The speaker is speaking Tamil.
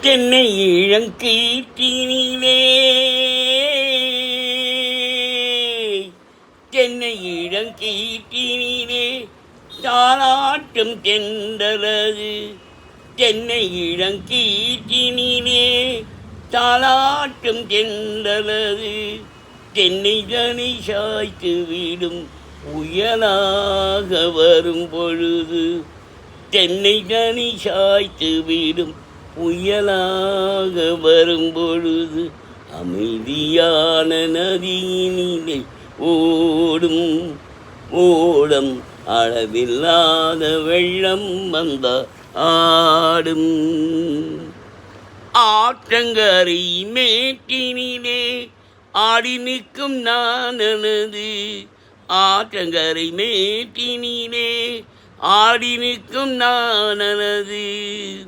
தென்னை இளங்கீற்றினிலே தென்னை இளங்கீற்றினிலே தாலாட்டும் தென்றலது. தென்னை இளங்கீற்றினிலே தாலாட்டும் தென்றலது. தென்னை தனி சாய்த்து விடும் புயலாக வரும் பொழுது. தென்னை தனி சாய்த்து விடும் புயலாக வரும் பொழுது. அமைதியான நதியினிலே ஓடும் ஓடம் அளவில்லாத வெள்ளம் வந்த ஆடும். ஆற்றங்கரை மேட்டினிலே ஆடி நிற்கும் நானது. ஆற்றங்கரை மேட்டினிலே ஆடி நிற்கும் நானது.